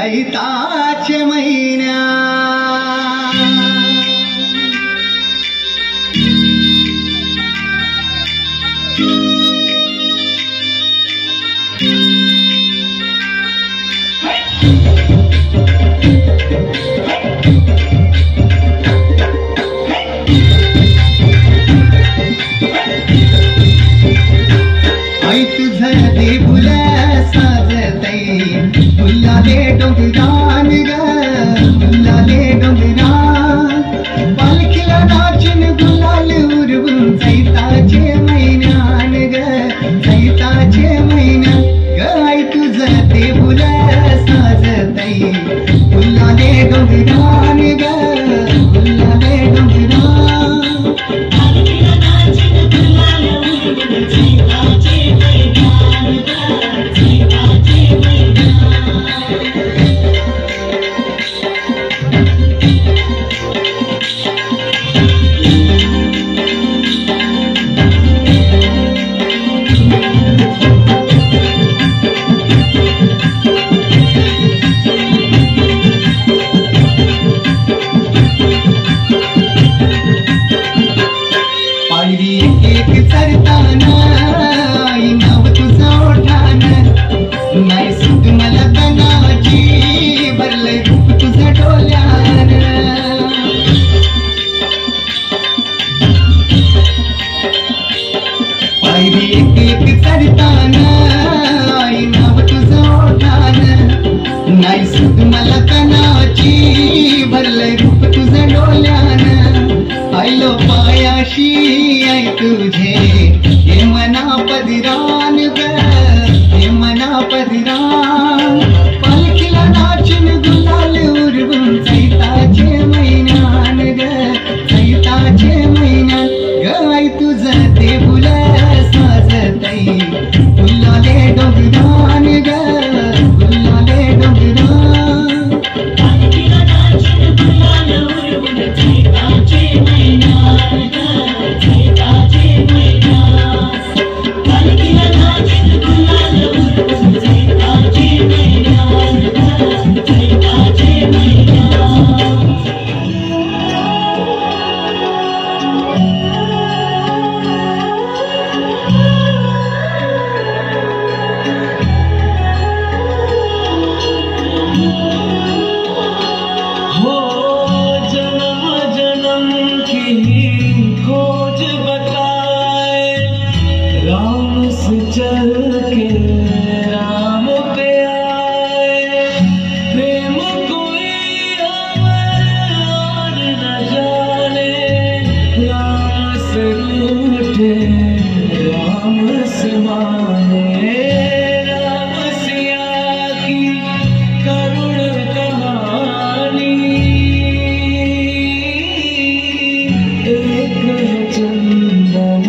चैताचे महिन्या आई तुझं देऊळ साजतई फुलाले डोंगरान ग फुलाले डोंगरान पालखीला नाचून गुलाल उडवून चैताचे महिन्यान ग चैताचे महिन्यान ग आई तुझं देऊळ साजतई फुलाले डोंगरान ग फुलाले डोंगरान पालखीला नाचून गुलाल उडवून चैताचे एक चरताना आई नाव तुझं ओठान नाही सुट मला तनाची भरलंय रूप तुझं डोल्यान पायरी एक चरताना आई नाव तुझं ओठान नाही सुट मला तनाची भरलंय रूप तुझं डोल्यान आयलो पायाशी आई तुझे हे मना पदिरान ग हे मना पदिरान पालखीला नाचून गुलाल उडवून चैताचे महिन्यान ग चैताचे महिन्यान ग आई तुझं देऊळ साजतई फुलाले डोंगरान ग फुलाले डोंगरान पालखीला नाचून गुलाल उडवून चैताचे महिन्यान ग चैताचे महिन्यान पालखीला नाचून गुलाल उडवून चैताचे महिन्यान ग चैताचे महिन्यान चल के राम पे आए प्रेम कोई और न जाने राम से रूठे राम से माने राम सिया की करुण कहानी एक है चंदन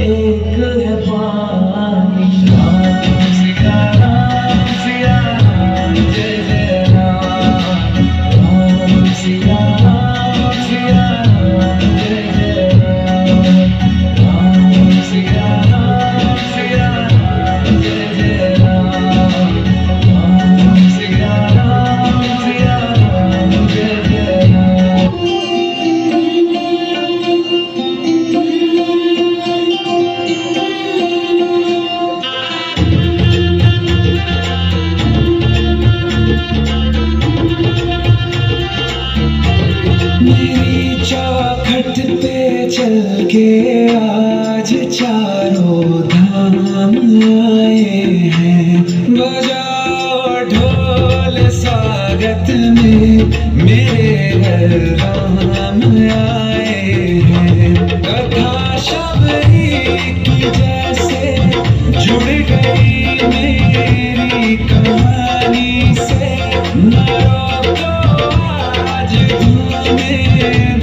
एक है पानी राम सिया जय जय राम राम सिया जय जय राम राम सिया जय जय राम राम सिया जय जय राम मेरी चौखट पे चल के आज चारों धाम आए हैं बजाओ ढोल स्वागत में मेरे घर राम आए हैं कथा शबरी की जैसे जुड़ गई मेरी कहानी से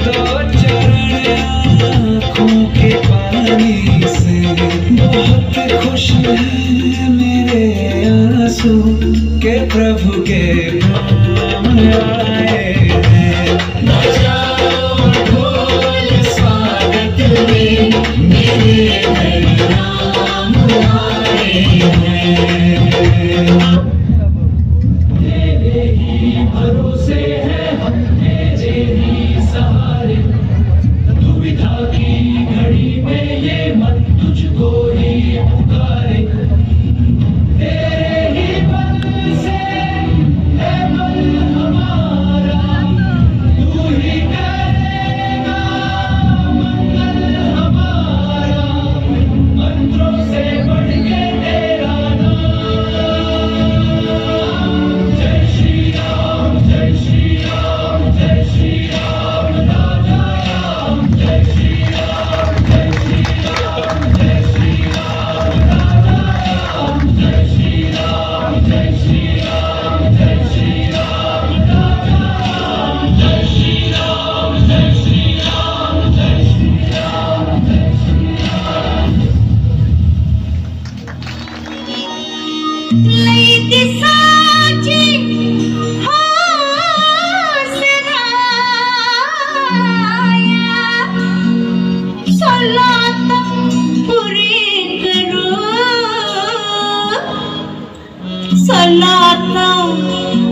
दो चरण आँखों के पानी से बहुत खुश है मेरे आंसू के प्रभु के नाम आए हैं बजाओ ढोल स्वागत में मेरे घर राम आए हैं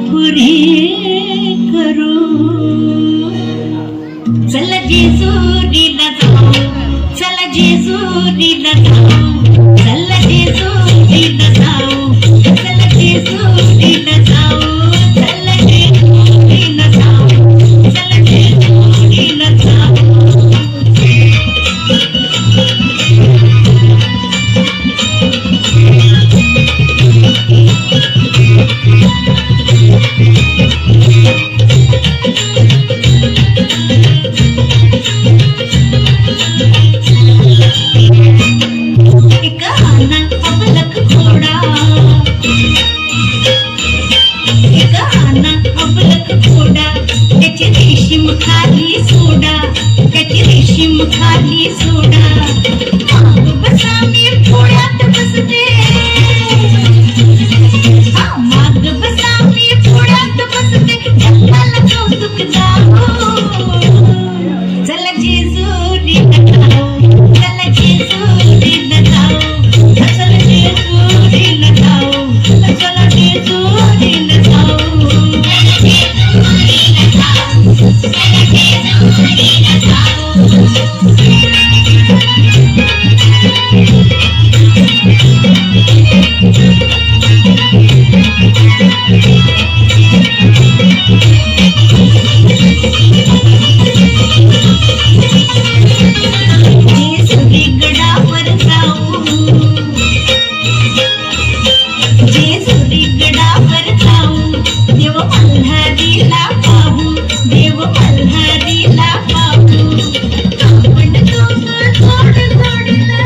पुरी करू. चला जेजुरीला जाऊ, चला जेजुरीला जाऊ, चला जेजुरीला जाऊ, चला जेजुरीला जाऊ, चला जेजुरीला जाऊ, चला जेजुरीला जाऊ. खाली सोडा माग बसा मी पुढ्यात बसते, माग बसा मी पुढ्यात बसते, जगाला कौतुक दाखव. चला जेजुरीला जाऊ, चला जेजुरीला जाऊ, चला जेजुरीला जाऊ, चला जेजुरीला जाऊ, चला जेजुरीला जाऊ. जेजुरीगडावर जाऊ, जेजुरीगडावर जाऊ, देव मल्हारीला पाहू, देव मल्हारीला पाहू. आपण दोघं जोड जोडीला,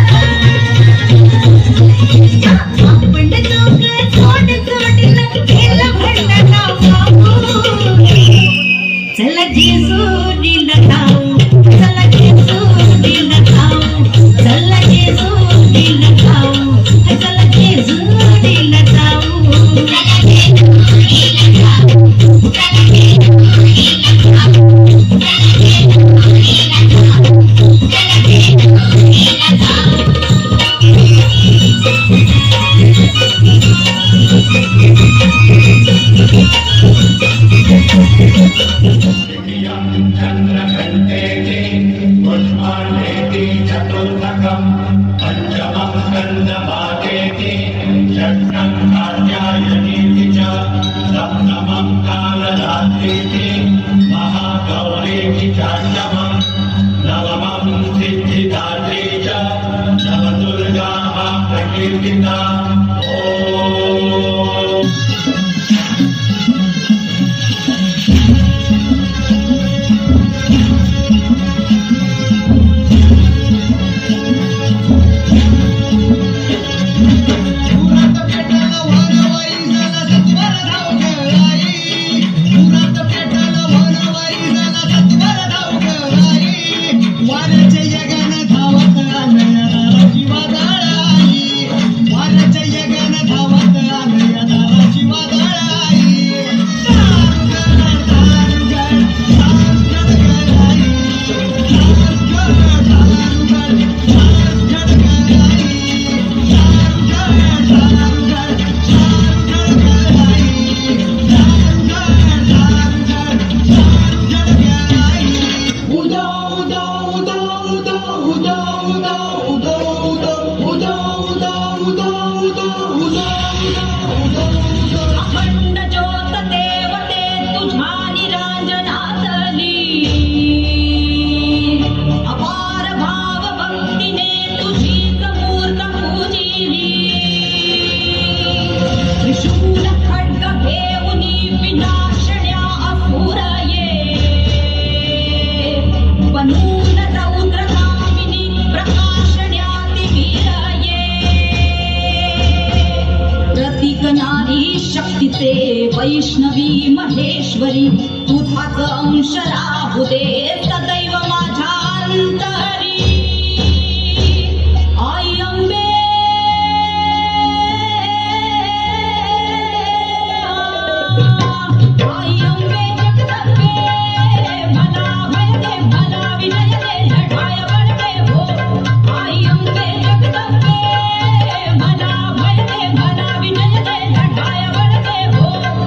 आपण दोघं जोड जोडीला केलं भंडारा वाहू. चला जेजुरीला जाऊ, चला जेजुरीला जाऊ, चला जेजुरीला जाऊ, चला जेजुरीला जाऊ, चला जेजुरीला जाऊ, चला जेजुरीला जाऊ, चला जेजुरीला जाऊ, चला जेजुरीला जाऊ. चंद्रकंठेति पुष्पाण्डेति चतुर्भुजं पंचमं स्कंदमातेति षष्ठं कात्यायनीति च सप्तमं कालरात्रीति महागौरीति चाष्टमं नवमं सिद्धिदात्री च नवदुर्गाः प्रकीर्तिता. वैष्णवी महेश्वरी तुझाच अंश राहू दे सदैव माझ्या अंतरी. आई अंबे आई अंबे जगदंबे भला भय दे भला विजय दे लढाय बळवे हो. आई अंबे जगदंबे भला भय दे भला विजय दे लढाय बळवे हो.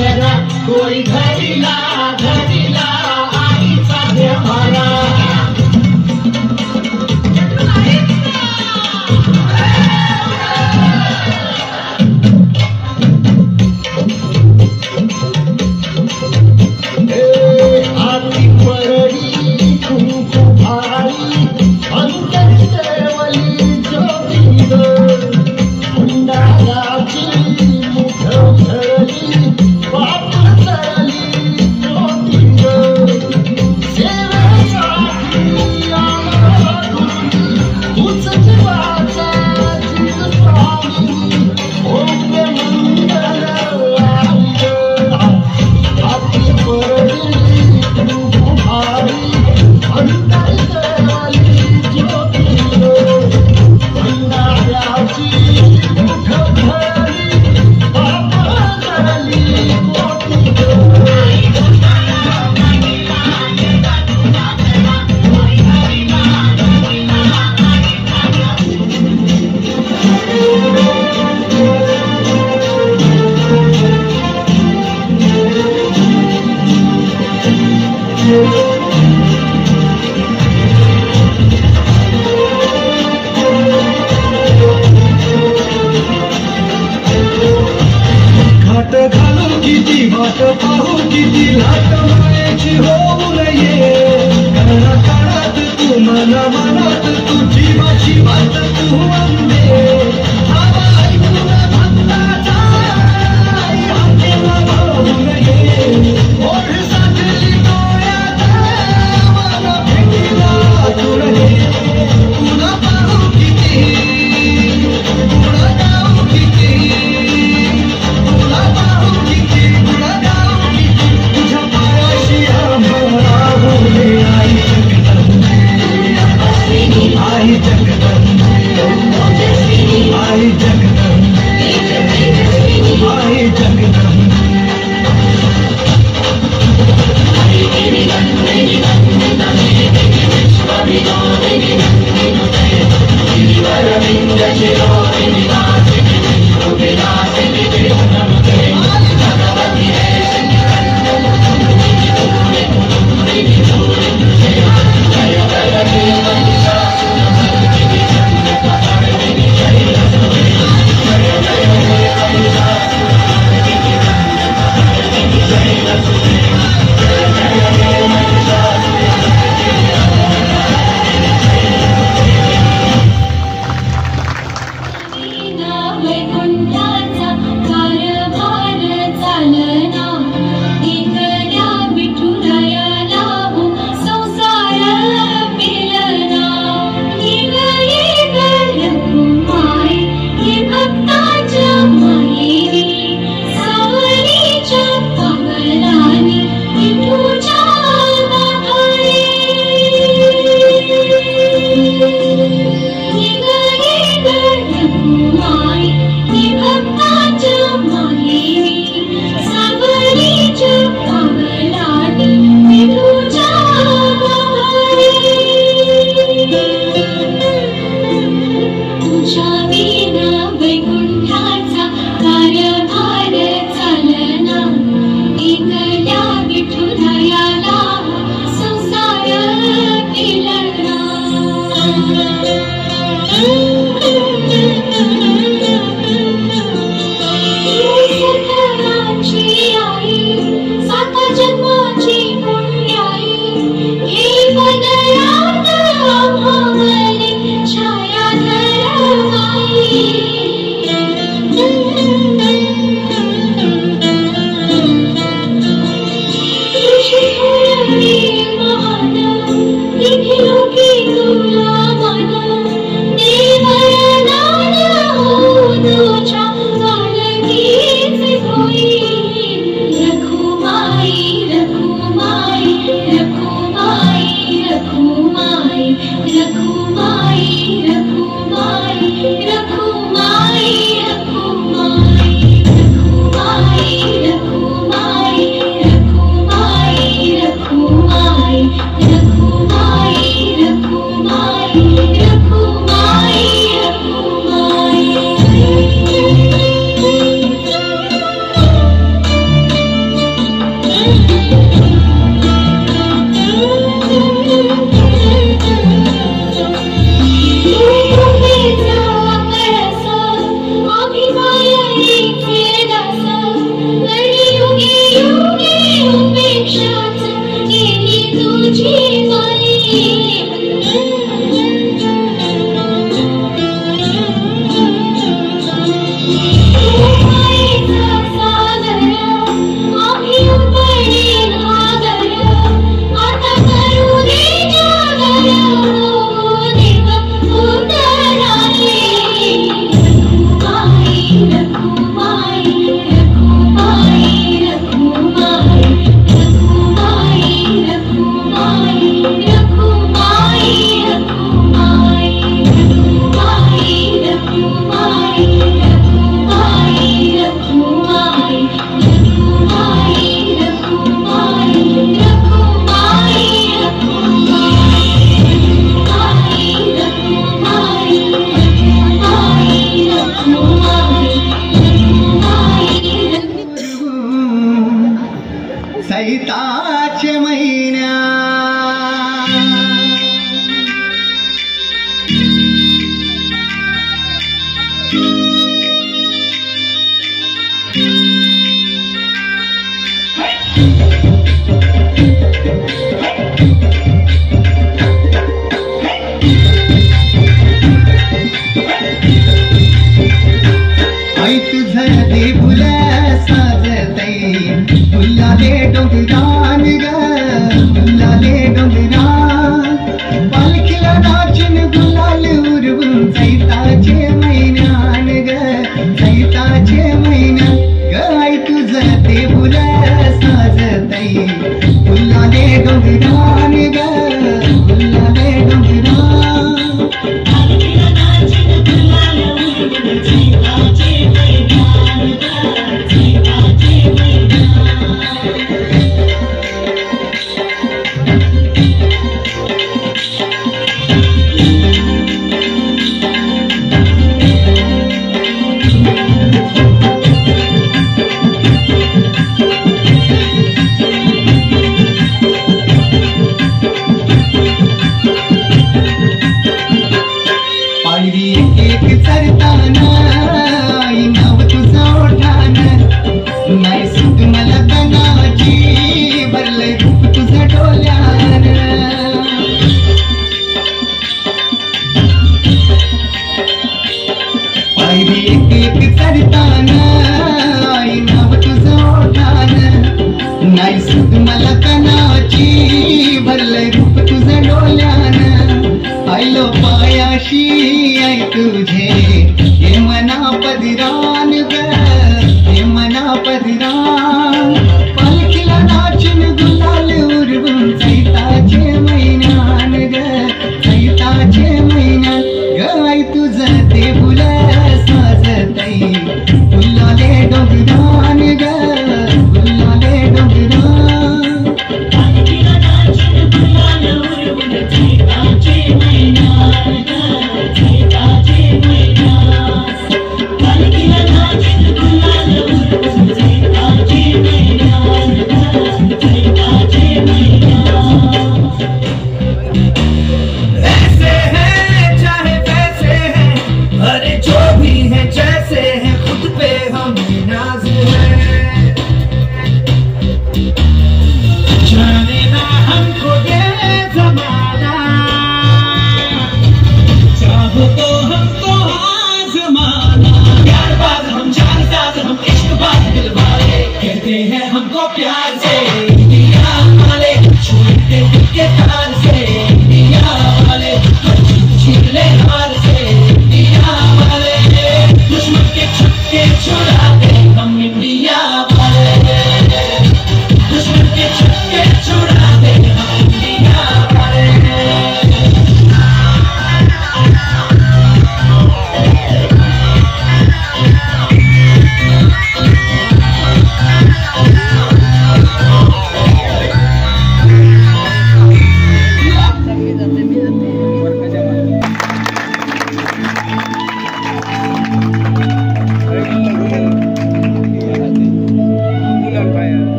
साजरा कोई घडीला घडीला आईचा देवारा आती परडी कुंकू भारी अंतरवली ज्योतिग भंडाराची मुठ धरली बाप धरली ज्योतिग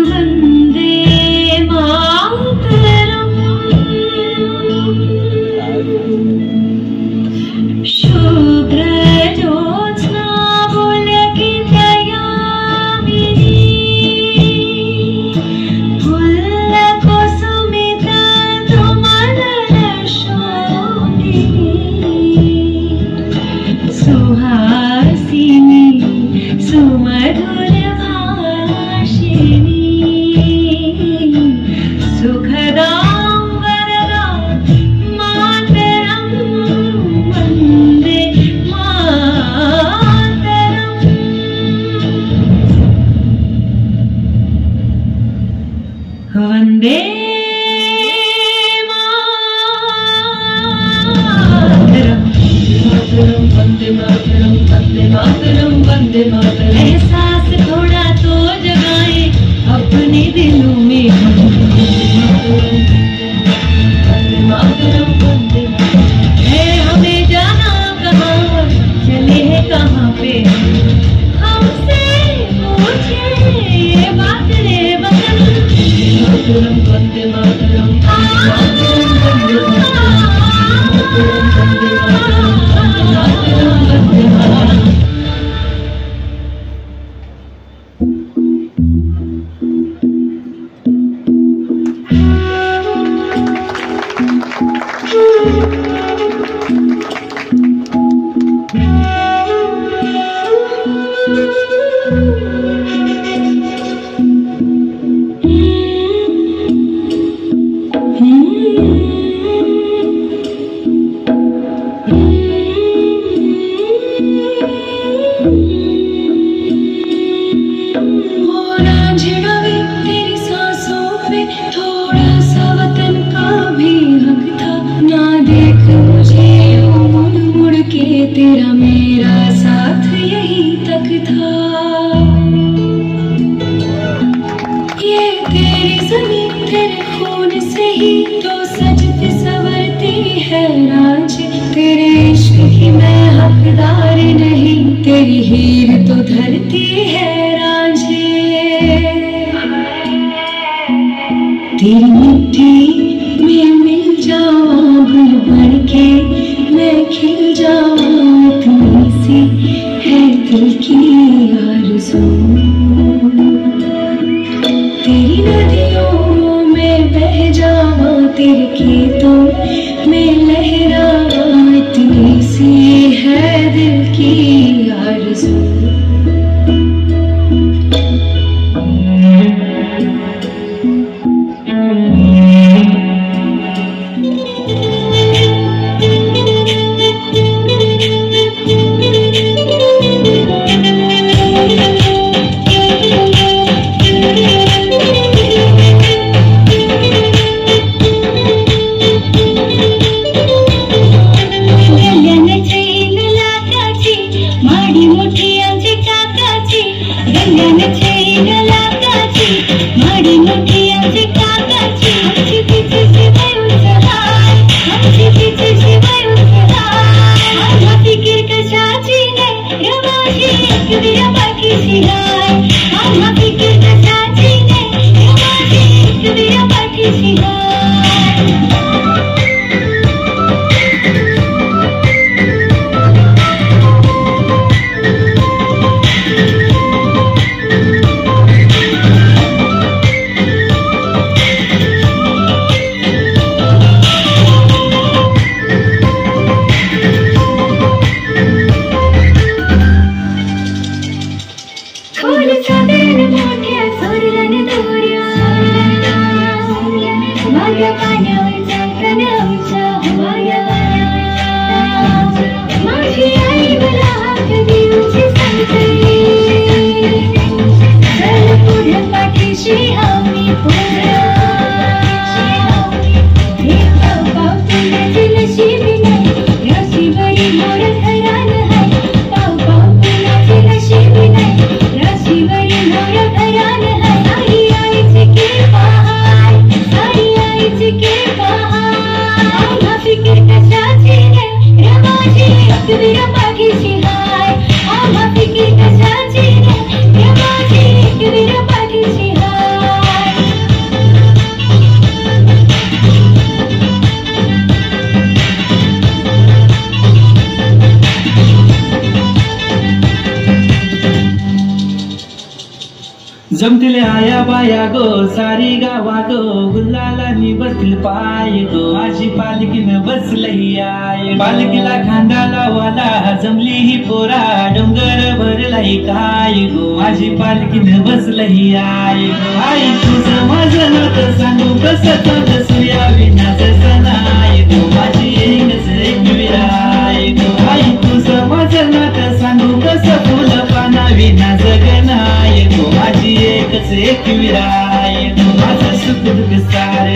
वंदे वंदे वंदे मातरम वंदे मातरम वंदे मातरम। एहसास थोड़ा तो जगाए अपने दिलों में। वंदे मातरम वंदे मातरम। है हमें जाना कहाँ, चले हैं कहाँ पे, हमसे पूछे ये बात रे वतन। वंदे मातरम वंदे तेरा मेरा साथ यही तक था। ये तेरी ज़मीं तेरे खून से ही तो सजती संवरती है राज। तेरे इश्क की मैं हकदार नहीं, तेरी हीर तो धरती है रांझे। तेरी मिट्टी में मिल जाऊं गुल बन के, मैं खिल जाऊं, इतनी सी है दिल की आरज़ू। तेरी नदियों में बह जाऊं, तेरे खेतों में लहराऊं, इतनी सी है दिल की आरज़ू। जमतीले आया बाया गो सारी गावा गो, गुलालानी बसतील पाय गो, माझी पालखीनं बसलही आय। पालखीला खांदाला वाला जमली ही पोरा, डोंगर भरलाही काय गो, माझी पालखीनं बसलही आय। आई तुझं माझं नातं सांगू कसं तोंड सूया विनाचं सणाय गो, माझी एकच एकविराय गो। आई तुझं माझं नातं सांगू कसं फुलं पाना विना जगनाय गो, माझी एकच हेच एक विराय माझं सुख दुःख सार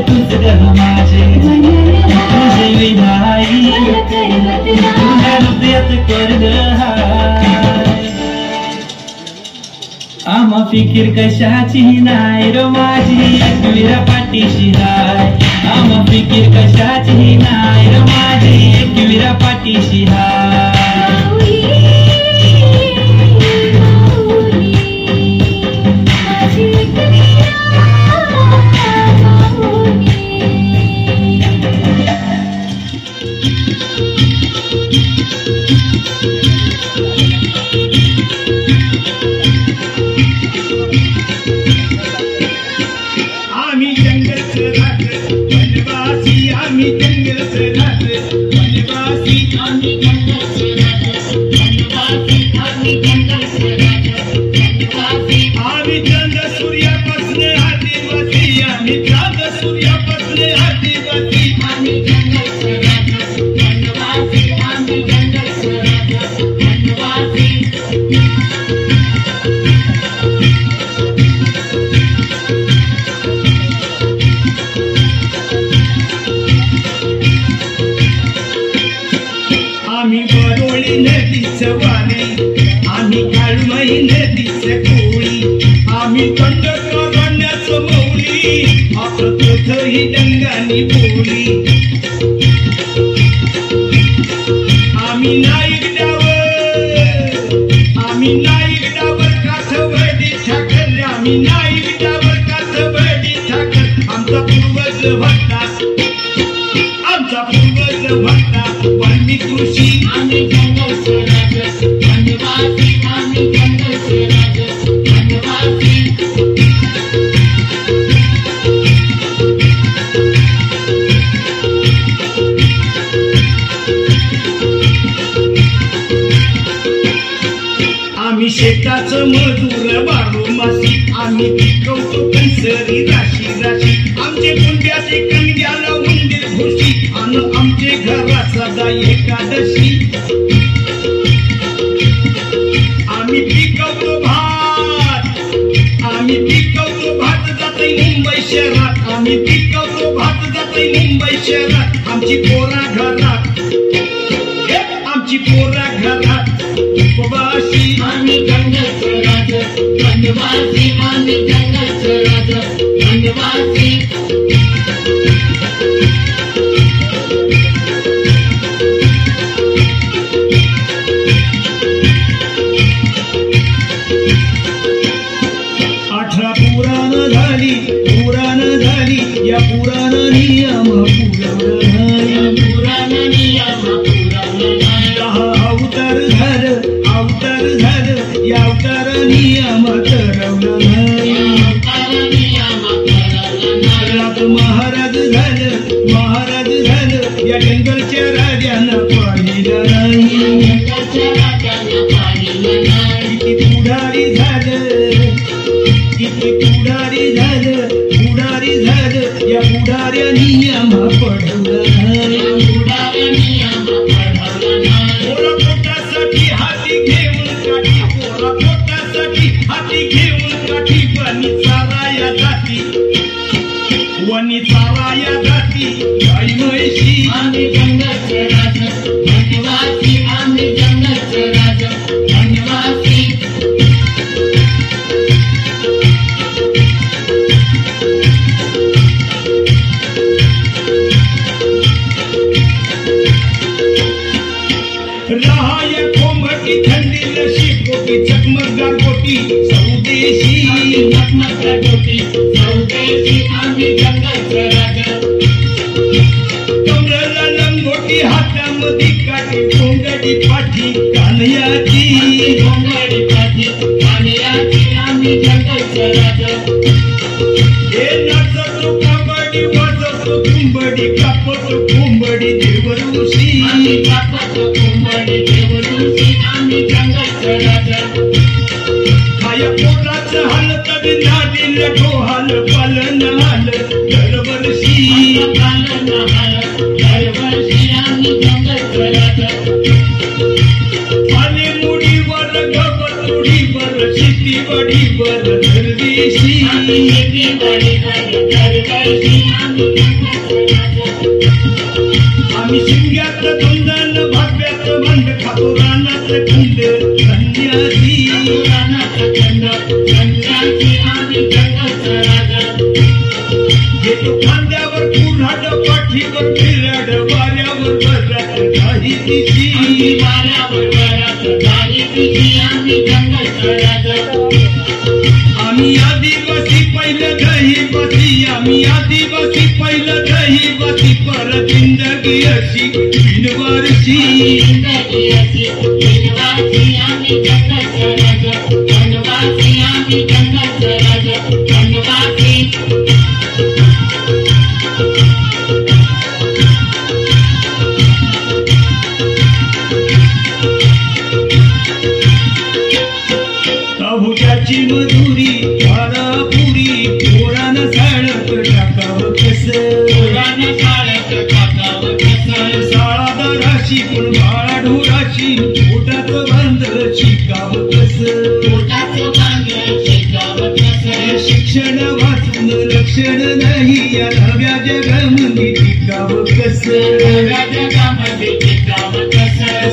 तुझ ग माझे तुझे विनाई तुझ्या हृदयात कर आम्हा फिकीर कशाची नाही रो माझी एकविरा पाठीशी हाय आम्हा फिकीर कशाची नाही रो माझी एकविरा पाठीशी हाय शेताचं मजूर बारोमासी आम्ही पिकवतो कंसरी राशी राशी आमचे कुंड्याचे कणग्याला उंदीर घुशी आणि आमचे घरात सदा एकादशी आम्ही पिकवतो भात जाते मुंबई शहरात आम्ही पिकवतो भात जाते मुंबई शहरात आमची पोरा घरात उपवासी आम्ही जंगलचं राजा वनवासी आम्ही जंगलचं राजा वनवासी अठरा पुराण झाली या पुराण नियम पुराण नियम अवतार झालं या अवतार नियम ठरवलं महाराज झालं या जंगलच्या राजानं पाहिलं नाही किती पुढारी झालं या पुढाऱ्या नियम पडवलं वनी चाराया जाती गाई म्हैशी आम्ही जंगलचं राजा वनवासी आम्ही जंगलचं राजा वनवासी रहाय कोंबटी थंडीला शिकोटी चकमकदार गोटी सौदेशी चकमकदार गोटी सौदेशी आम्ही जंगलचं राजा कमरेला लंगोटी हातामध्ये काठी घोंगडी पाठी कानयाची घोंगडी पाठी कानयाची आम्ही जंगलचं राजा हे नाचतो कबड्डी वाजवतो कुंबडी कापतो कुंबडी देवऋषी आम्ही कापतो कुंबडी देवऋषी आम्ही जंगलचं राजा माया पोटाचं हालत बिनाडील ढोहाल पालन हाल दरवर्षी पालन हाल दरवर्षी आम्ही जंगलचं राजा आणि मुडीवर गवत रुढीवर शेतीवाडीवर दरवेशी आम्ही शिंग्यात दोंदान भाग्यात भांड खातो रानात खंड धन्याची येतो खांद्यावर कुऱ्हाड पाठीवर फिराड वाऱ्यावर बरात काही तिची आम्ही आदिवासी पहिलं दहीवासी आम्ही आदिवासी पहिलं दहीवासी परत जिंदगी अशी बिनवारशी अभुजाची मधुरी वारापुरी पोरानं साळत टाकावं कसं साळा दराशी पण बाळा ढोराशी पोटात बांधलं शिकावं कसं शिक्षण वाचून लक्षण नाही या नव्या जगामध्ये टिकावं कसं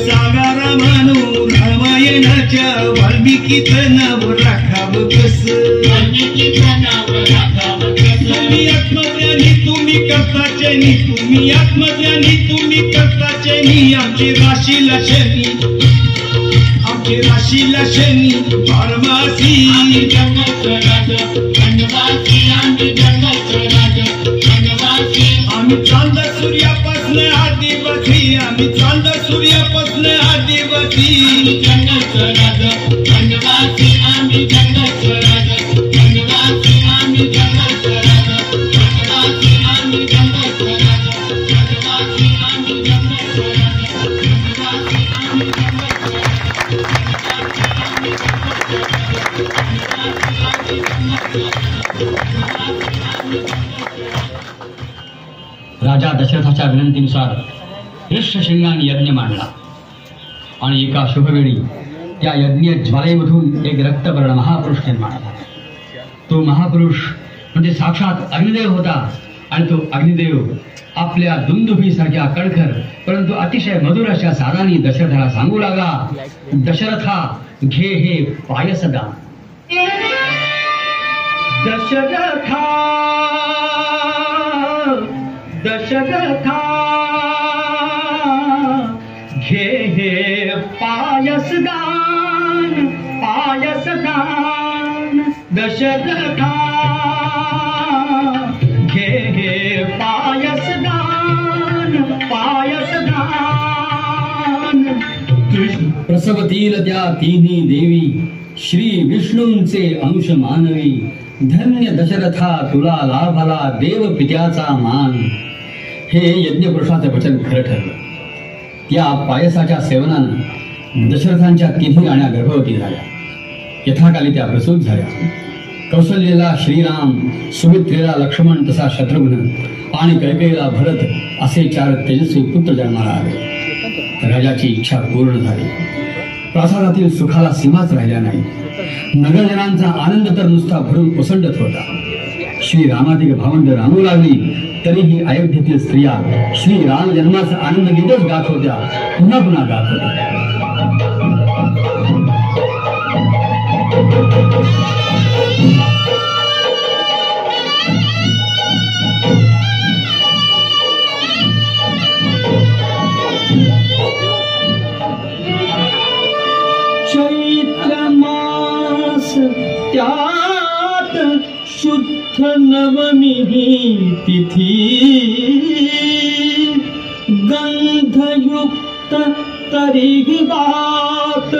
सागारा मानू रामायणाच्या वाल्मिकीचं नाव राखावं कसं तुम्ही आत्मज्ञानी तुम्ही कर्ताचैनी तुम्ही आत्मज्ञानी तुम्ही कर्ताचैनी आमची राशीला शनी बारमासी आम्ही चांद सूर्यापासून आदिवासी आम्ही चांद सूर्यापासून आदिवासी राजा दशरथाच्या विनंतीनुसार ऋष्यशृंगाने यज्ञ मांडला आणि एका शुभवेळी त्या यज्ञ ज्वालेमधून एक रक्तवर्ण महापुरुष निर्माण झाला. तो महापुरुष म्हणजे साक्षात अग्निदेव होता आणि तो अग्निदेव आपल्या दुंदुभीसारख्या कणखर परंतु अतिशय मधुर अशा सादानी दशरथाला सांगू लागला, दशरथा घे हे पायसदान. दशरथा घे हे पायसदान दशरथा घे हे पायसदान प्रसवतील त्या तिन्ही देवी श्री विष्णूंचे अंश मानवी. धन्य दशरथा तुला लाभला देव पित्याचा मान. हे यज्ञपुरुषाचं वचन खरं ठरलं. त्या पायसाच्या सेवनानं दशरथांच्या तिन्ही राण्या गर्भवती झाल्या. यथाकाली त्या प्रसूत झाल्या. कौशल्येला श्रीराम, सुमित्रेला लक्ष्मण, तसा शत्रुघ्न आणि कैकेयीला भरत असे 4 तेजस्वी पुत्र जन्माला आले. राजाची इच्छा पूर्ण झाली. प्रासादातील सुखाला सीमाच राहिल्या नाही. नगरजनांचा आनंद तर नुसता भरून ओसंडत होता. श्रीरामाधिक भावंड रामू लागली तरीही अयोध्येतील स्त्रिया श्री राम जन्माचा आनंद गीतच गात होत्या, पुन्हा पुन्हा गात होत्या. चैत्र मास त्यात शुद्ध नवमी तिथी गंधयुक्त तरीगात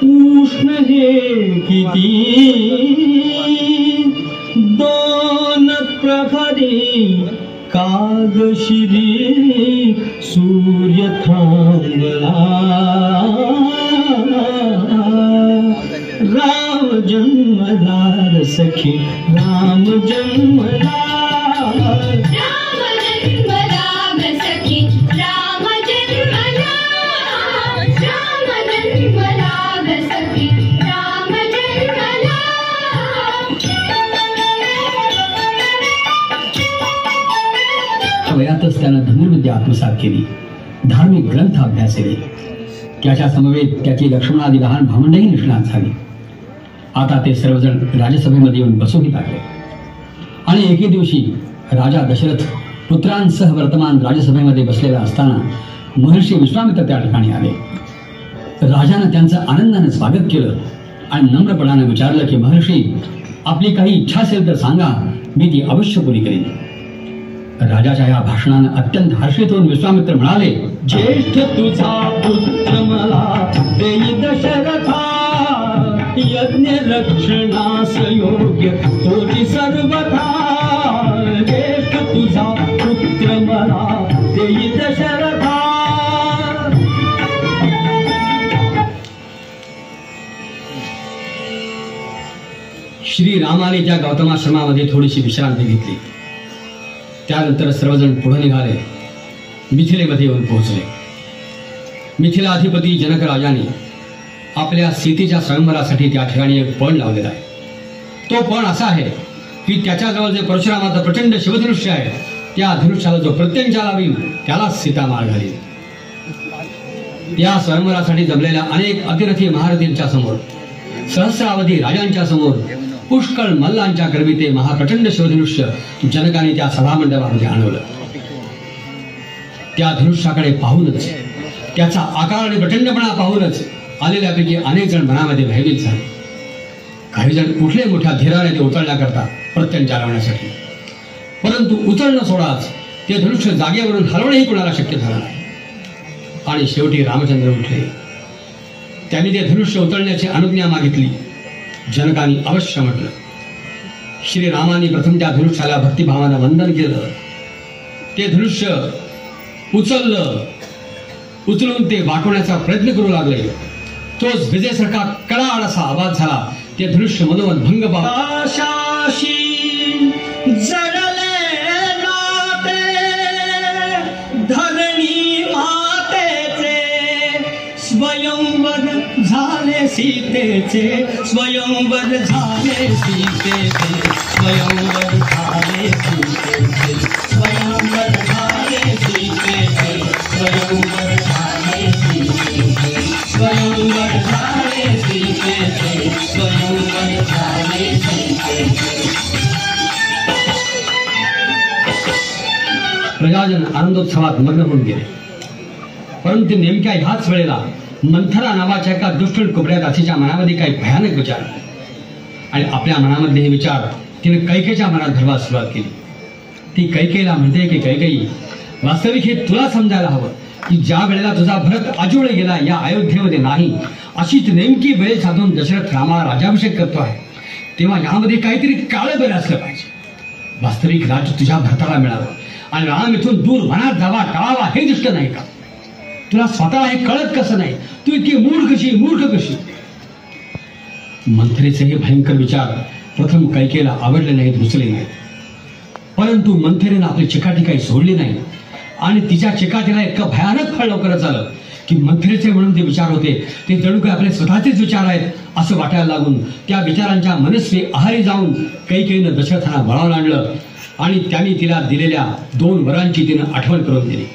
उष्ण हे किती 2 प्रहरी कागशिरी सूर्य थांबला. राम जन्मदार सखी राम जन्मदार. राम जन्मदार सखी राम जन्मदार. राम जन्मदार सखी राम त्यानं धनुर्विद्या आत्मसात केली, धार्मिक ग्रंथ अभ्यास केले. त्याच्या समवेत त्याची लक्ष्मणादी लहान भावंडही निष्णात झाली. आता ते सर्वजण राजसभेमध्ये येऊन बसूही लागले. आणि एके दिवशी राजा दशरथ पुत्रांसह वर्तमान राजसभेमध्ये बसलेला असताना महर्षी विश्वामित्र त्या ठिकाणी आले. राजानं त्यांचं आनंदानं स्वागत केलं आणि नम्रपणानं विचारलं की महर्षी, आपली काही इच्छा असेल तर सांगा, मी ती अवश्य पुरी करीन. राजाच्या या भाषणानं अत्यंत हर्षित होऊन विश्वामित्र म्हणाले, ज्येष्ठ तुझा पुत्र मला देई दशरथा, यज्ञ रक्षणास योग्य तोची सर्वथा. ज्येष्ठ तुझा पुत्र मला देई दशरथा. श्रीरामाने त्या गौतमाश्रमामध्ये थोडीशी विश्रांती घेतली. त्यानंतर सर्वजण पुढे निघाले. मिथिलेमध्ये येऊन पोहोचले. मिथिलाधिपती जनक राजाने आपल्या सीतेच्या स्वयंवरासाठी त्या ठिकाणी एक पण लावलेला आहे. तो पण असा आहे की त्याच्याजवळ जे परशुरामाचं प्रचंड शिवधनुष्य आहे, त्या धनुष्याला जो प्रत्यंचा लावील त्यालाच सीता माळ घालील. या स्वयंवरासाठी जमलेल्या अनेक अतिरथी महारथींच्या समोर, सहस्रावधी राजांच्या समोर, पुष्कळ मल्लांच्या गर्वी ते महाप्रचंड शिवधनुष्य जनकाने त्या सभामंडपामध्ये आणवलं. त्या धनुष्याकडे पाहूनच, त्याचा आकार आणि प्रचंडपणा पाहूनच आलेल्यापैकी अनेक जण मनामध्ये भयभीत झाले. काही जण कुठले मोठ्या धीराने ते उचलण्याकरता प्रत्यंचा लावण्यासाठी, परंतु उचलणं सोडाच ते धनुष्य जागेवरून हलवणंही कुणाला शक्य झालं नाही. आणि शेवटी रामचंद्र उठले. त्यांनी ते धनुष्य उचलण्याची अनुज्ञा मागितली. जनकाने अवश्य म्हटलं. श्रीरामाने प्रथम त्या धनुष्याला भक्तिभावानं वंदन केलं. ते धनुष्य उचललं. उचलून ते वाकवण्याचा प्रयत्न करू लागले. तोच विजेसारखा कडाड असा आवाज झाला. ते धनुष्य मनोमन भंग आशाशी जडले नाते, धरणी मातेचे स्वयंवर झाले सीतेचे, स्वयंवर झाले सीतेचे, स्वयंवर झाले सीतेचे, स्वयंवर झाले सीतेचे, स्वयंवर झाले सीतेचे, स्वयंवर झाले सीतेचे, स्वयंवर झाले सीतेचे. प्रजाजन आनंदोत्सवात मग्न होऊन गेले. परंतु नेमक्या ह्याच वेळेला मंथरा नावाच्या एका दुष्ट कुबड्या दासीच्या मनामध्ये काही भयानक विचार आणि आपल्या मनामधले हे विचार तिने कैकेच्या मनात भरवायला सुरुवात केली. ती कैकेला म्हणते की कैकेयी, वास्तविक हे तुला समजायला हवं की ज्या वेळेला तुझा भरत आजोळे गेला या अयोध्येमध्ये नाही, अशीच नेमकी वेळ साधून दशरथ रामाला राज्याभिषेक करतो आहे, तेव्हा यामध्ये काहीतरी काळं बरं असलं पाहिजे. वास्तविक राज्य तुझ्या भरताला मिळावं आणि राम इथून दूर वनात जावा, टाळावा हे दृष्ट नाही का? तुला स्वतःला हे कळत कसं नाही? तू इतकी मूर्ख कशी? मंथरेचे हे भयंकर विचार प्रथम कैकेला आवडले नाहीत, रुचले नाहीत. परंतु मंथरेनं आपली चिकाटी काही सोडली नाही आणि तिच्या चिकाटीला इतकं भयानक फळ लवकरच आलं की मंथरेचे म्हणून ते विचार होते ते जणू काही आपले स्वतःचेच विचार आहेत असं वाटायला लागून त्या विचारांच्या मनस्वी आहारी जाऊन कैकेयीनं दशरथांना बळावून आणलं आणि त्यांनी तिला दिलेल्या 2 वरांची तिनं आठवण करून दिली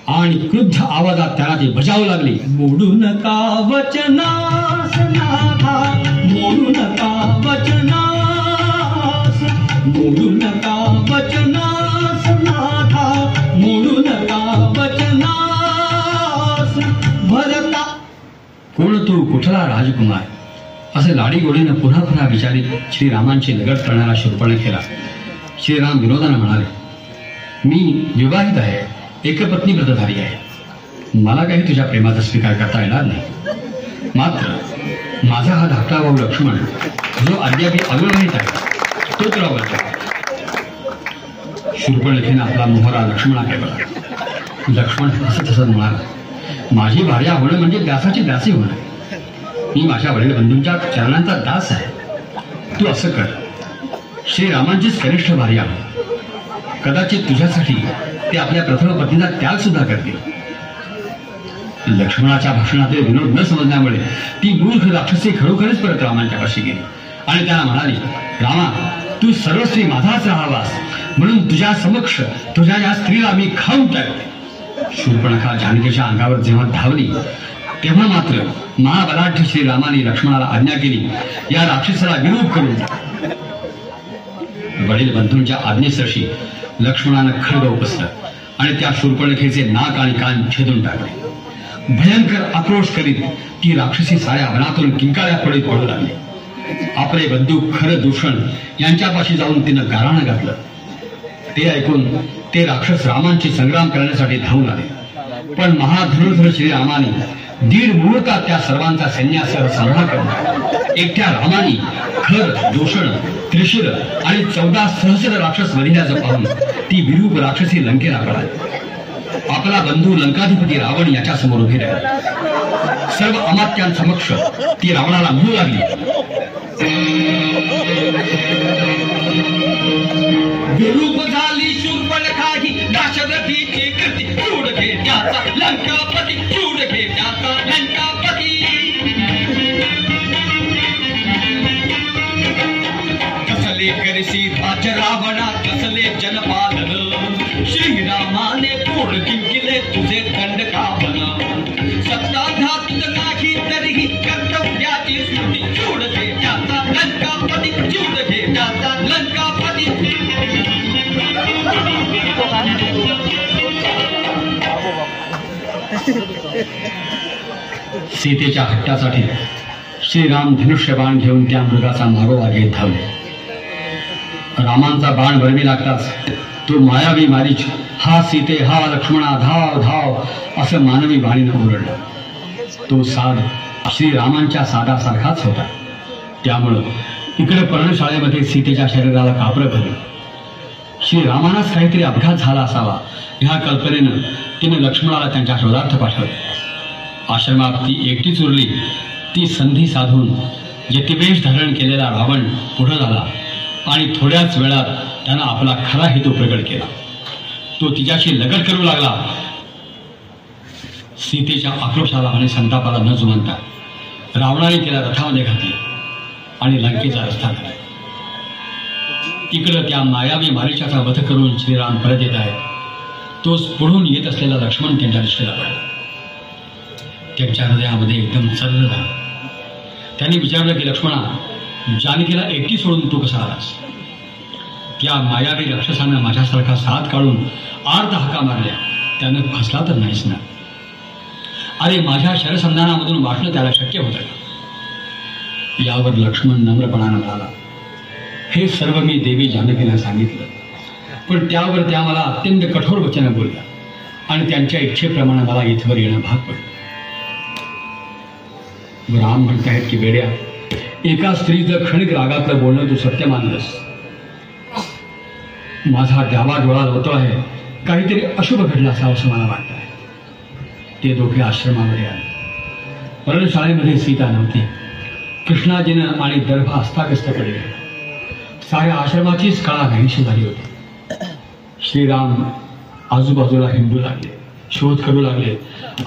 आणि क्रुद्ध आवाजात त्याला ती बजावू लागली. मोडू नका वचनास नाथा, मोडू नका वचनास, मोडू नका वचनास नाथा, मोडू नका वचनास. भरता कोण तू, कुठला राजकुमार असे लाडीगोडीनं पुन्हा पुन्हा विचारित श्रीरामांची लगट करणारा शूर्पणखेला. श्रीराम विनोदानं म्हणाले, मी विवाहित आहे, एकपत्नी व्रतधारी आहे. मला काही तुझ्या प्रेमाचा स्वीकार करता येणार नाही. मात्र माझा हा धाकटा भाऊ लक्ष्मण जो अद्याप अविवाहित आहे तो तुला बोलतो. शूर्पणखेनं आपला मोहरा लक्ष्मणाकडे बघा. लक्ष्मण हसत हसत म्हणाला, माझी भार्या होणं म्हणजे दासाची दासी होणं. मी माझ्या वडील बंधूंच्या चरणांचा दास आहे. तू असं कर, श्रीरामांचीच कनिष्ठ भार्या हो. कदाचित तुझ्यासाठी ते आपल्या प्रथम पत्नीचा त्याग सुद्धा करतील. लक्ष्मणाच्या भाषणातील विनोद न समजल्यामुळे ती मूर्ख राक्षसी खरोखरच परत रामांच्या पाशी गेली आणि त्याला म्हणाली, रामा, तू सर्वस्वी माझाच राहावास. म्हणून तुझ्या समक्ष तुझ्या या स्त्रीला मी खाऊन टाकले. शूर्पणखा जानकीच्या अंगावर जेव्हा धावली तेव्हा मात्र महाबलाढ्य श्रीरामाने लक्ष्मणाला आज्ञा केली या राक्षसाला विरूप करून. वडील बंधूंच्या आज्ञेसरशी लक्ष्मणानं खड्ग उपसलं आणि त्या शूर्पणखेचे नाक आणि कान छेदून टाकले. भयंकर आक्रोश करीत ती राक्षसी साऱ्या वनातून किंकाळ्या पडीत पडू लागली. आपले बंधू खरं दूषण यांच्यापाशी जाऊन तिनं गाराणं घातलं. ते ऐकून ते राक्षस रामांची संग्राम करण्यासाठी धावून आले. पण महाधनुर्धर श्रीरामाने दीड मुहूर्तात त्या सर्वांचा सैन्यासह संहार केला. एकट्या रामाने खर, दूषण, त्रिशूल आणि 14 सहस्र राक्षस वधिल्याचं पाहून ती विरूप राक्षसी लंकेला पळाली. आपला बंधू लंकाधिपती रावण याच्या समोर उभी राहिला. सर्व अमात्यांसमक्ष ती रावणाला म्हणू लागली, विरूप झाली शूर्पणखा ही दाशरथीची कृती. चूड घे त्याचा लंकापती, चूड घे त्याचा लंकापती. कसले करसी राज रावणा, कसले जनपालन. श्रीरामाने पोळ किंकिले तुझे दंड कावन. सत्ता धातुक नाही तरीही कर्तव्याची स्मृती. चूड घे त्याचा लंकापती, चूड घे त्याचा लंकापती. सीतेच्या हट्टासाठी श्रीराम धनुष्यबाण घेऊन त्या मृगाचा मागोवा घेत धावले. रामांचा बाण वरवी लागताच तो मायावी मारीच, हा सीते, हा लक्ष्मणा, धाव धाव असं मानवी बाणीनं ओरडला. तो साध श्रीरामांच्या साधासारखाच होता. त्यामुळं इकडे पर्णशाळेमध्ये सीतेच्या शरीराला कापरं भरली. श्रीरामांनाच काहीतरी अपघात झाला असावा ह्या कल्पनेनं तिने लक्ष्मणाला त्यांच्या शोधार्थ पाठवले. आश्रमात ती एकटीच उरली. ती संधी साधून यतिवेश धारण केलेला रावण पुढे झाला आणि थोड्याच वेळात त्यानं आपला खरा हेतू प्रकट केला. तो तिच्याशी लगट करू लागला. सीतेच्या आक्रोशाला आणि संतापाला न जुमानता रावणाने तिला रथामध्ये घातले आणि लंकेचा रस्ता झाला. इकडं त्या मायावी मारीचाचा वध करून श्रीराम परत येत आहेत. तोच पुढून येत असलेला लक्ष्मण त्यांच्या दृष्टीला पडला. त्यांच्या हृदयामध्ये एकदम चललं झालं. त्यांनी विचारलं की लक्ष्मणा, जानकीला एकटी सोडून तू कसा आलास? त्या मायावी राक्षसानं माझ्यासारखा साथ काढून 8 हाका मारल्या, त्यानं फसला तर नाहीच ना. अरे माझ्या शरसंधानामधून वाचणं त्याला शक्य होतं का? यावर लक्ष्मण नम्रपणानं म्हणाला, हे सर्व मी देवी जानकीला सांगितलं, पण त्यावर त्या मला अत्यंत कठोर वचनं बोलल्या आणि त्यांच्या इच्छेप्रमाणे मला इथवर येणं भाग पडलं. राम म्हणतायत की वेड्या, एका स्त्रीचं क्षणिक रागातलं बोलणं तू सत्य मानलंस. माझा द्यावा डोळा होतो आहे, काहीतरी अशुभ घडलं असावं असं मला वाटतं आहे. ते दोघे आश्रमामध्ये आले. पर्णशाळेमध्ये सीता नव्हती. कृष्णाजीनं आणि दर्भ अस्ताव्यस्त पडले. साऱ्या आश्रमाचीच कळा नाहीशी झाली होती. श्रीराम आजूबाजूला हिंडू लागले, शोध करू लागले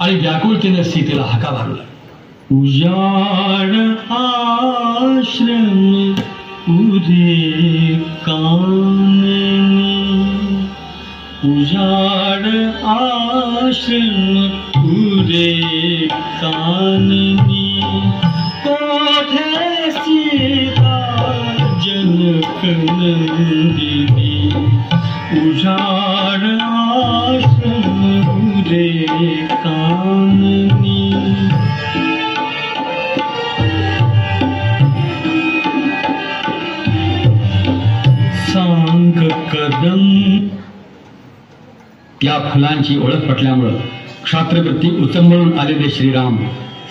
आणि व्याकुळतेनं सीतेला हाका मारू लागले. उजाड आश्रम उदे काननी, उजाड आश्रम उदे काननी. कोठे सीता जनक नंदिनी, उजाड आश्रम उदे काननी. सांग कदम. त्या फुलांची ओळख पटल्यामुळं क्षात्रवृत्ती उचंबळून आलेले श्रीराम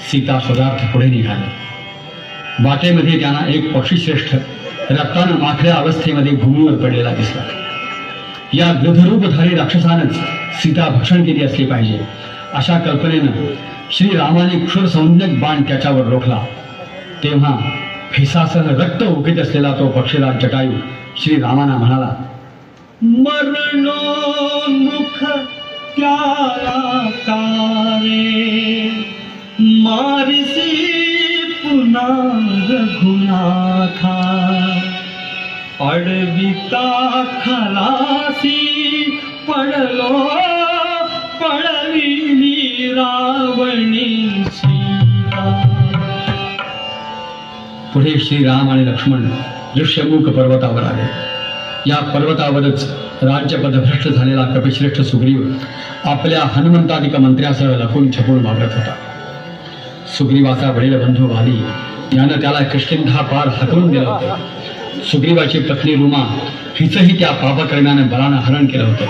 सीता शोधार्थ पुढे निघाले. वाटेमध्ये त्यांना एक पक्षीश्रेष्ठ रक्तानं माखल्या अवस्थेमध्ये भूमीवर पडलेला दिसला. या गृधरूपधारी राक्षसानंच सीता भक्षण केली असली पाहिजे अशा कल्पनेनं श्रीरामाने क्षुर संज्ञक बाण त्याच्यावर रोखला. तेव्हा फेसासह रक्त उगीत असलेला तो पक्षीराज जटायू श्रीरामाना म्हणाला, मरणोन्मुख त्याला तारे, मारिसी पुन्हा रघुनाथा. अडविता खलासी पडलो पडविली रावणी सीता. पुढे श्रीराम आणि लक्ष्मण ऋष्यमुख पर्वतावर आले. या पर्वतावरच राज्यपदभ्रष्ट झालेला कपिश्रेष्ठ सुग्रीव आपल्या हनुमंतादिक मंत्र्यासह लपून छपून वावरत होता. सुग्रीवाचा वडील बंधू वाली यानं त्याला किष्किंधा पार हटवून दिलं होतं. सुग्रीवाची पत्नी रुमा हिचंही त्या पापकर्म्यानं बलानं हरण केलं होतं.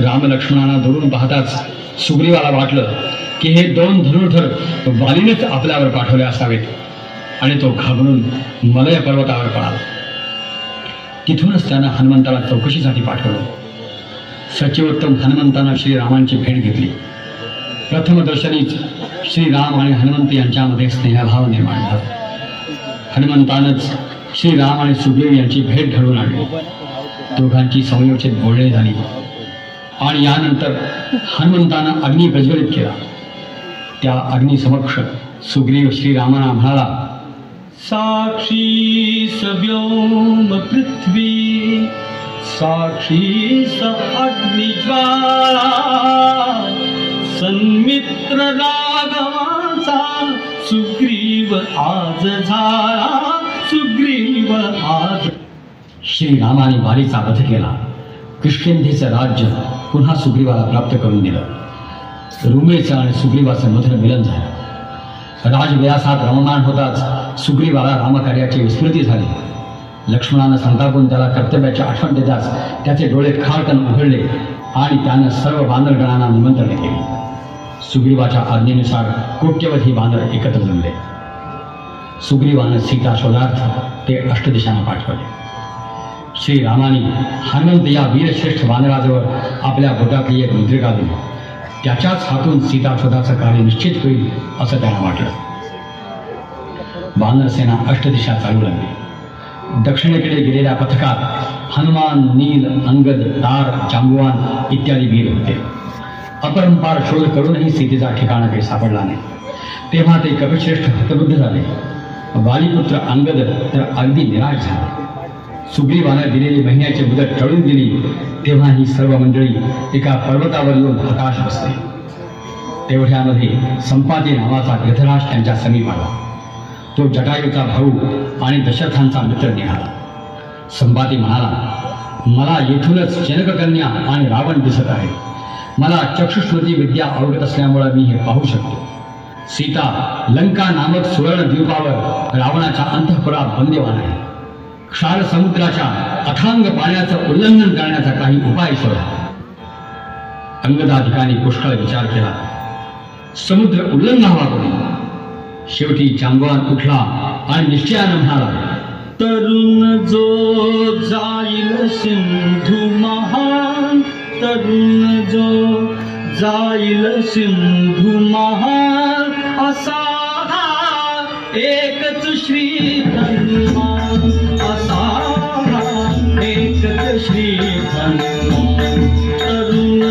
राम लक्ष्मणांना दुरून पाहताच सुग्रीवाला वाटलं की हे दोन धनुर्धर वालीनेच आपल्यावर पाठवले असावेत आणि तो घाबरून मलय पर्वतावर पळाला. तिथूनच त्यानं हनुमंताला चौकशीसाठी पाठवलं. सचिवोत्तम हनुमंतानं श्रीरामांची भेट घेतली. प्रथमदर्शनीच श्रीराम आणि हनुमंत यांच्यामध्ये स्नेहभाव निर्माण झाला. हनुमंतानंच श्रीराम आणि सुग्रीव यांची भेट घडवून आणली. दोघांची संयोजित बोलणी झाली आणि यानंतर हनुमंतानं अग्नी प्रज्वलित केला. त्या अग्निसमक्ष सुग्रीव श्रीरामांना म्हणाला, साक्षी सव्योम पृथ्वी साक्षी स अग्निज्वाला सन्मित्र राघवाचा सुग्रीव आज झाला सुग्रीव आज. श्रीरामाने वालीचा वध केला. किष्किंधेचं राज्य पुन्हा सुग्रीवाला प्राप्त करून दिलं. रुमेचं आणि सुग्रीवाचं मधुर मिलन झालं. राजविलासात रममाण होताच सुग्रीवाला रामकार्याची विस्मृती झाली. लक्ष्मणानं संतापून त्याला कर्तव्याची आठवण देताच त्याचे डोळे खाडकन उघडले आणि त्यानं सर्व वानरगणांना निमंत्रण केले. सुग्रीवाच्या आज्ञेनुसार कोट्यवधी वानर एकत्र जमले. सुग्रीवानं सीता शोधार्थ ते अष्टदिशांना पाठवले. श्रीरामाने हनुमंत या वीरश्रेष्ठ वानराजवळ आपल्या बोटातली एक मुद्रिका दिली. त्याच्याच हातून सीता शोधाचं कार्य निश्चित होईल असं त्यांना वाटलं. वानरसेना अष्टदिशा चालू लागली. दक्षिणेकडे गेलेल्या पथकात हनुमान, नील, अंगद, तार, जांबुवान इत्यादी वीर होते. अपरंपार शोध करूनही सीतेचा ठिकाणा काही सापडला नाही. तेव्हा ते कपिश्रेष्ठ हतबुद्ध झाले. वालीपुत्र अंगद तर अगदी निराश झाले. सुग्रीवानं दिलेली महिन्याची मुदत टळून दिली तेव्हा ही सर्व मंडळी एका पर्वतावर येऊन हताश बसले. तेवढ्यामध्ये संपाती नावाचा गृधराज त्यांच्या समीप आला. तो जटायूचा भाऊ आणि दशरथांचा मित्र निघाला. संपाती म्हणाला, मला येथूनच जनककन्या आणि रावण दिसत आहे. मला चक्षुश्रुती विद्या अवगत असल्यामुळे मी हे पाहू शकतो. सीता लंका नामक सुवर्ण द्वीपावर रावणाच्या अंतःपुरात बंदीवान आहे. क्षार समुद्राच्या अथांग पाण्याचं उल्लंघन करण्याचा काही उपाय शोधा. अंगदाधिकाने पुष्कळ विचार केला. समुद्र उल्लंघावा कोणी? शेवटी जांबवान उठला आणि निश्चयानं म्हणाला, तरुण जो जाईल सिंधू महान तरुण जो जाईल सिंधू महान असा एकच श्री हनुमान असा एकच श्री हनुमान तरुण.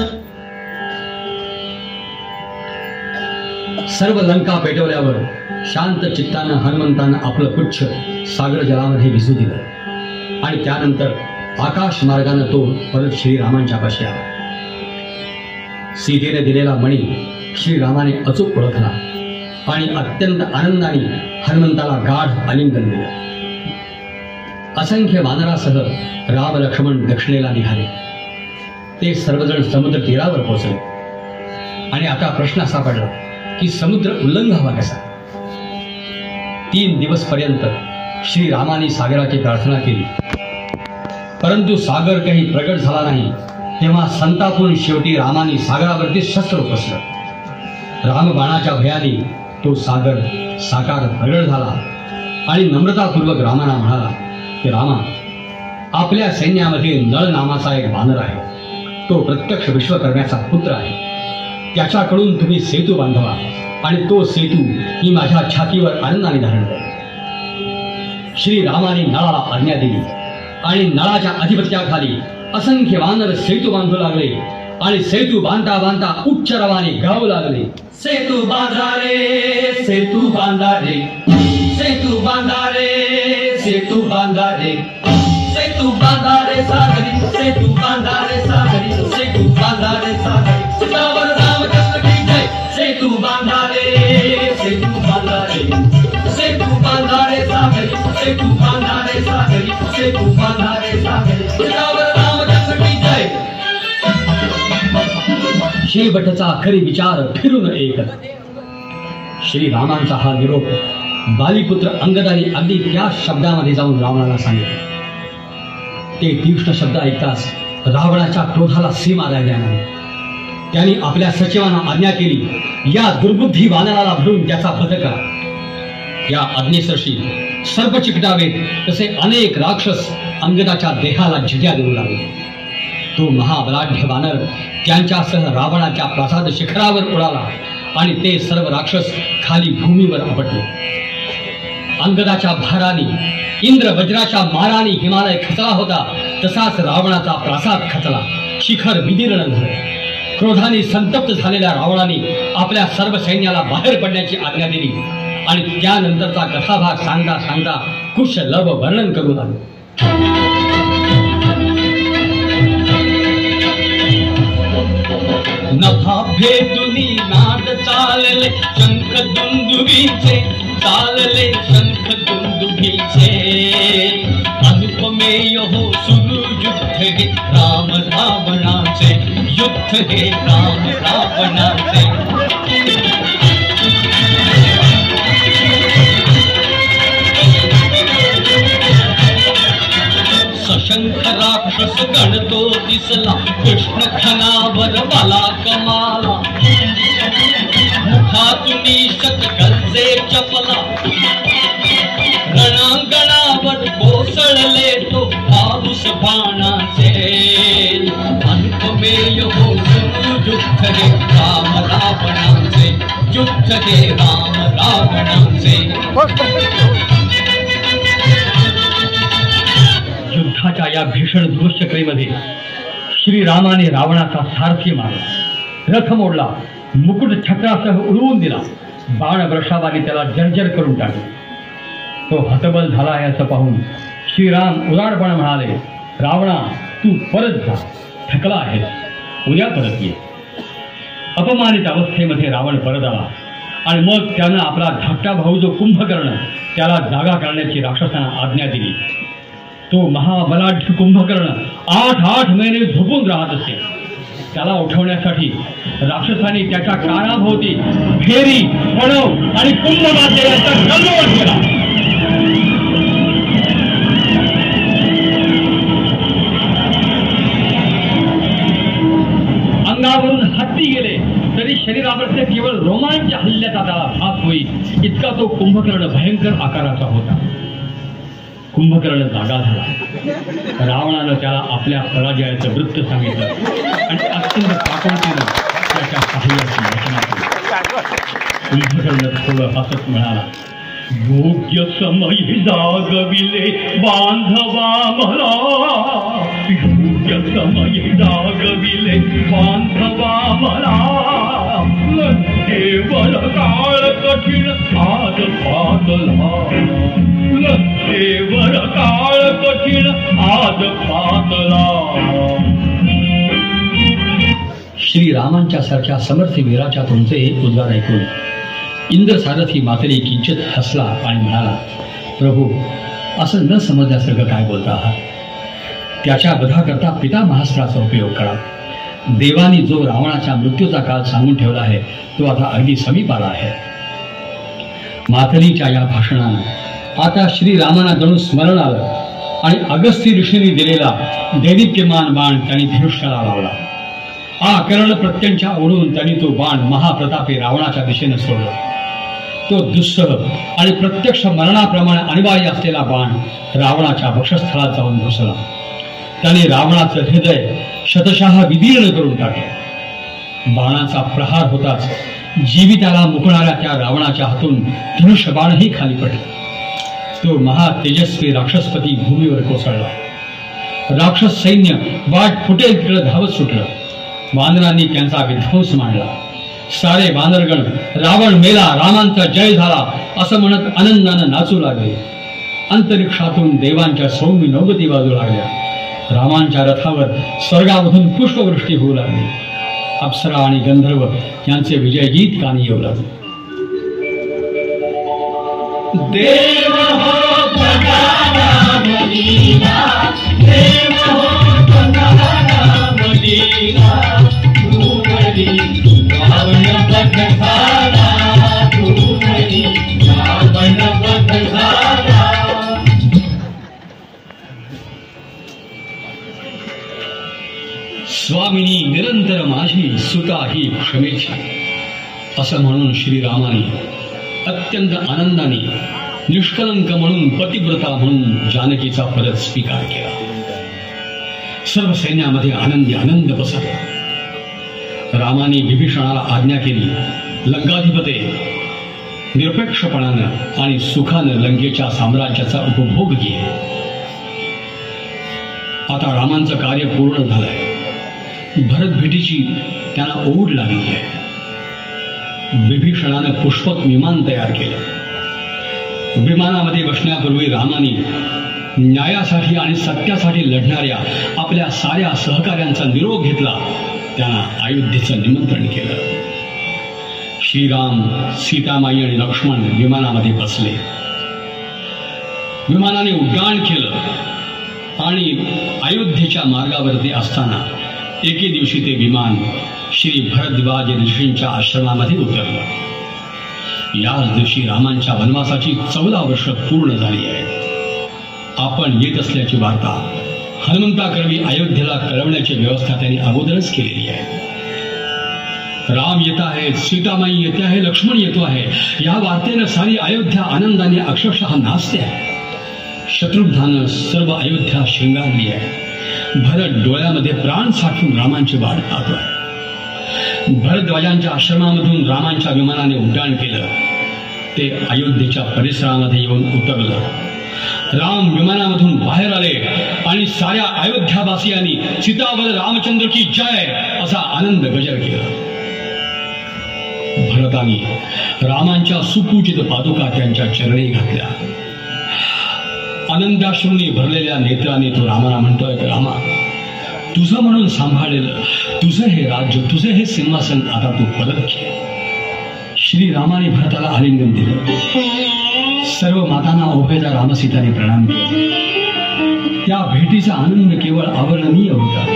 सर्व लंका पेटवल्यावर शांत चित्तानं हनुमंतानं आपलं पुच्छ सागर जलामध्ये भिजू दिलं आणि त्यानंतर आकाश मार्गानं तो परत श्रीरामांच्या पाशी आला. सीतेने दिलेला मणी श्रीरामाने अचूक ओळखला आणि अत्यंत आनंदाने हनुमंताला गाढ आलिंगन दिलं. असंख्य वानरासह राम लक्ष्मण दक्षिणेला निघाले. ते सर्वजण समुद्र तीरावर पोहोचले आणि आता प्रश्न असा पडला की समुद्र उल्लंघावा कसा? 3 दिवस पर्यंत श्रीरामाने सागराची प्रार्थना केली, परंतु सागर काही प्रगट झाला नाही. तेव्हा संतापून शेवटी रामाने सागरावरती शस्त्र उपसलं. रामबाणाच्या भयाने तो सागर साकार प्रगट झाला आणि नम्रतापूर्वक रामाना म्हणाला की रामा, आपल्या सैन्यामध्ये नळ नावाचा एक वानर आहे. तो प्रत्यक्ष विश्वकर्म्याचा पुत्र आहे. त्याच्याकडून तुम्ही सेतू बांधवा आणि तो सेतू ही माझ्या छातीवर आनंदाने धारण करा. श्रीरामाने नळाला आज्ञा दिली आणि नळाच्या अधिपत्याखाली असंख्य वानर सेतू बांधू लागले आणि सेतू बांधता बांधता उच्च रवाने गाऊ लागले. सेतू बांधा रे सेतू बांधा रे सेतू बांधा रे सेतू बांधा रे सेतू बांधा रे सागरी, सेतू बांधा रे सागरी, सीतावर रामचंद्र की जय, सेतू बांधा रे, सेतू बांधा रे, सेतू बांधा रे सागरी, सेतू बांधा रे सागरी, सेतू बांधा रे सागरी, सीतावर रामचंद्र की जय. शेवटचा खरी विचार फिरून एक. श्रीरामांचा हा निरोप बालीपुत्र अंगदाने अगदी त्या शब्दामध्ये जाऊन रावणाला सांगितले. ते तीक्ष्ण शब्द ऐकताच रावणाच्या क्रोधाला सीमा राहिल्या नाही. त्यांनी आपल्या सचिवांना आज्ञा केली, या दुर्बुद्धी वानराला भरून त्याचा वध करा. या आज्ञेसरशी सर्प चिकटावेत तसे अनेक राक्षस अंगदाच्या देहाला झिट्या देऊ लागले. तो महाबलाढ्य वानर त्यांच्यासह रावणाच्या प्रासाद शिखरावर उडाला आणि ते सर्व राक्षस खाली भूमीवर आपटले. अंगदाच्या भाराने, इंद्र वज्राच्या माराने हिमालय खचला होता, तसाच रावणाचा प्रासाद खचला, शिखर विदीर्ण झाले. क्रोधाने संतप्त झालेल्या रावणाने आपल्या सर्व सैन्याला बाहेर पडण्याची आज्ञा दिली आणि त्यानंतरचा कथाभाग सांगता सांगता कुश लव वर्णन करू लागले. नभा भेदुनी नाद चालले शंख दुंदुभीचे, चालले शंख दुंदुभीचे, अनुपमेय हो सुरू युद्ध हे राम रावणाचे, युद्ध हे राम रावणाचे. सशंख राक्षस गण तो दिसला, कृष्ण खनावर वाला कमाला, मुखातुनी शतगजे चपला, रणांगणावर कोसळले तो पाऊस बाणाचे, अनुपमेय हो युद्ध हे राम रावणाचे, युद्ध हे राम रावणाचे. युद्धाच्या या भीषण धुरश्चक्रीमध्ये श्रीरामाने रावणाचा सारथी मारला, रथ मोडला, मुकुट छत्रासह उडवून दिला, बाण वर्षावाने त्याला जर्जर करून टाकले. तो हतबल झाला आहे असं पाहून श्रीराम उदारपणे म्हणाले, रावणा तू परत जा, थकला आहेस, उद्या परत ये. अपमानित अवस्थेमध्ये रावण परत आला आणि मग त्यानं आपला धाकटा भाऊ जो कुंभकर्ण त्याला जागा करण्याची राक्षसांना आज्ञा दिली. तो महाबलाढ्य कुंभकर्ण 8 महिने झोपून राहत असे. त्याला उठवण्यासाठी राक्षसांनी त्याच्या कानाभोवती फेरी, पणव आणि कुंभवाद्य यांचा गल्लोळ केला. अंगावरून हत्ती गेले तरी शरीरावरचे केवळ रोमांच हल्ल्याचा त्याला भास होईल इतका तो कुंभकर्ण भयंकर आकाराचा होता. कुंभकर्ण जागा झाला. रावणानं त्याला आपल्या पराजयाचं वृत्त सांगितलं आणि अत्यंत पाकळतीनं त्याच्या साह्याची रचना केली. कुंभकर्ण थोडं हसत म्हणाला, योग्य समयी जागविले बांधवा मला, योग्य समयी जागविले बांधवा मला, लंकेवर काळ कठीण आज पातला, लंकेवर काळ कठीण आज पातला. श्रीरामांच्या सारख्या समर्थ वीराच्या तुमचे हे उद्गार ऐकून इंद्र सारथी मातरी किंचित हसला आणि म्हणाला, प्रभू असं न समजल्यासारखं काय बोलता आहात. त्याच्या वधाकरता पितामहास्त्राचा उपयोग करा. देवानी जो रावणाच्या मृत्यूचा काळ सांगून ठेवला आहे तो आता अगदी समीप आला आहे. मातरीच्या या भाषणानं आता श्रीरामांना जणू स्मरण आलं आणि अगस्ती ऋषींनी दिलेला दैदिप्यमान बाण त्यांनी धनुष्याला लावला. आकर्ण प्रत्यंच्या ओढून त्यांनी तो बाण महाप्रतापी रावणाच्या दिशेने सोडला. तो दुस्सह आणि प्रत्यक्ष मरणाप्रमाणे अनिवार्य असलेला बाण रावणाच्या वक्षस्थळात जाऊन घुसला. त्याने रावणाचं हृदय शतशः विदीर्ण करून टाकले. बाणाचा प्रहार होताच जीविताला मुकणाऱ्या त्या रावणाच्या हातून धनुष्य बाणही खाली पडले. तो महातेजस्वी राक्षसपती भूमीवर कोसळला. राक्षस सैन्य वाट फुटेल तिकडे धावत सुटलं. वानरांनी त्यांचा विध्वंस मांडला. सारे वानरगण रावण मेला, रामांचा जय झाला असं म्हणत आनंदानं नाचू लागले. अंतरिक्षातून देवांच्या सौम्य नौबती वाजू लागल्या. रामांच्या रथावर स्वर्गामधून पुष्पवृष्टी होऊ लागली. अप्सरा आणि गंधर्व यांचे विजयगीत कानी येऊ लागले. देव हो बघाना बलीला, देव हो बघाना बलीला, तू बली रावण बध झाला, तू बली रावण बध झाला. स्वामिनी निरंतर माझी सुता ही क्षमेची, असं म्हणून श्रीरामाने अत्यंत आनंदाने निष्कलंक म्हणून पतिव्रता म्हणून जानकीचा परत स्वीकार केला. सर्व सैन्यामध्ये आनंदी आनंद पसरला. रामाने विभीषणाला आज्ञा केली, लंकाधिपते निरपेक्षपणानं आणि सुखानं लंकेच्या साम्राज्याचा उपभोग घे. आता रामांचं कार्य पूर्ण झालंय. भरत भेटीची त्यांना ओढ लागली आहे. विभीषणानं पुष्पक विमान तयार केलं. विमानामध्ये बसण्यापूर्वी रामाने न्यायासाठी आणि सत्यासाठी लढणाऱ्या आपल्या साऱ्या सहकाऱ्यांचा निरोप घेतला. त्यांना अयोध्येचं निमंत्रण केलं. श्रीराम, सीतामाई आणि लक्ष्मण विमानामध्ये बसले. विमानाने उड्डाण केलं आणि अयोध्येच्या मार्गावरती असताना एके दिवशी ते विमान श्री भरद्वाज ऋषींच्या आश्रमामध्ये उतरलं. याच दिवशी रामांच्या वनवासाची 14 वर्ष पूर्ण झाली आहेत. आपण येत असल्याची वार्ता हनुमंताकरवी अयोध्येला कळवण्याची व्यवस्था त्यांनी अगोदरच केलेली आहे. राम येत आहेत, सीतामाई येते आहे, लक्ष्मण येतो आहे. या वार्तेनं सारी अयोध्या आनंदाने अक्षरशः नाचते आहे. शत्रुघ्नानं सर्व अयोध्या शृंगारली आहे. भरत डोळ्यामध्ये प्राण साठवून रामांची वाट पाहतोय. भरद्वाजांच्या आश्रमामधून रामांच्या विमानाने उड्डाण केलं. ते अयोध्येच्या परिसरामध्ये येऊन उतरलं. राम विमानामधून बाहेर आले आणि साऱ्या अयोध्यावासियांनी सीतावर रामचंद्र की जय असा आनंद गजर केला. भरताने रामांच्या सुपूजित पादुका त्यांच्या चरणी घातल्या. आनंदाश्रूंनी भरलेल्या नेत्राने तो रामाला म्हणतोय, रामा, तुझं म्हणून सांभाळलेलं तुझं हे राज्य, तुझं हे सिंहासन आता तू परत घे. श्रीरामाने भरताला आलिंगन दिलं. सर्व मातांना उभयता रामसीताने प्रणाम केले. त्या भेटीचा आनंद केवळ अवर्णनीय होता.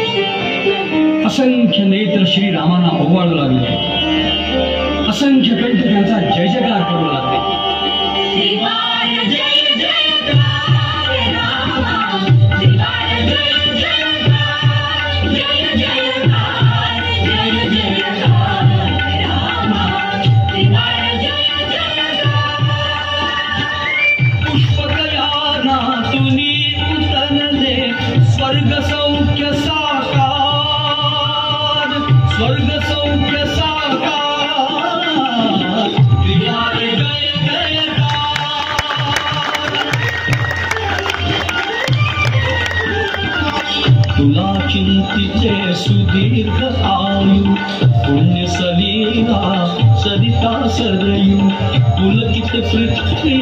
असंख्य नेत्र श्रीरामांना ओवाळू लागले. असंख्य कंठ त्यांचा जय जयकार करू लागले. स्वर्ग सौख्य साकार, स्वर्ग सौख्य साकार, जय जयकार. तुला चिंतिते सुदीर्घ आयु, पुण्य सलीला सरिता सरयू, पुलकित पृथ्वी